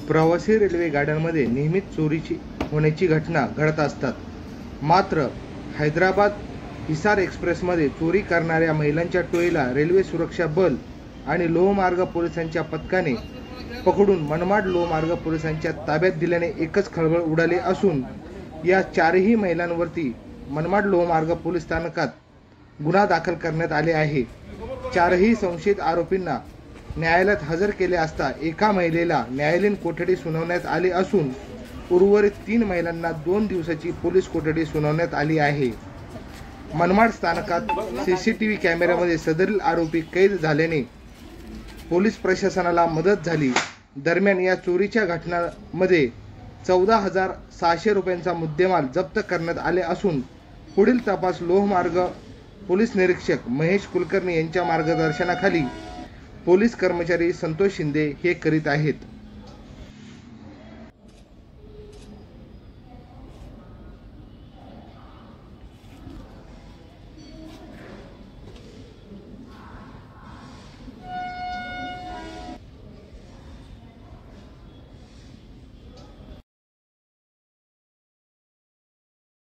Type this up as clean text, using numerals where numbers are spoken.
प्रवासी रेल्वे गाड्यांमध्ये नेहमीच चोरीची होण्याची घटना घडत असतात. मात्र हैदराबाद हिसार एक्सप्रेसमध्ये चोरी करणाऱ्या महिलांच्या टोळीला रेल्वे सुरक्षा बल आणि लोहमार्ग पोलिसांच्या पथकाने पकडून मनमाड लोहमार्ग पोलिसांच्या ताब्यात दिल्याने एकच खळबळ उडाली असून या चारही महिलांवरती मनमाड लोहमार्ग पोलीस स्थानकात गुन्हा दाखल करण्यात आले आहे. चारही संशयित आरोपींना न्यायालयात हजर केले असता एका महिलेला न्यायालयीन कोठडी सुनावण्यात आली असून उर्वरित 3 महिलांना 2 दिवसाची पोलीस कोठडी सुनावण्यात आली आहे. मनमाड स्थानकात सीसीटीव्ही कॅमेऱ्यामध्ये सदरील आरोपी कैद झाल्याने पोलीस प्रशासनाला मदत झाली. दरम्यान या चोरीच्या घटनांमध्ये 14,600 रुपयांचा मुद्देमाल जप्त करण्यात आले असून पुढील तपास लोहमार्ग पोलीस निरीक्षक महेश कुलकर्णी यांच्या मार्गदर्शनाखाली पोलीस कर्मचारी संतोष शिंदे हे करीत आहेत.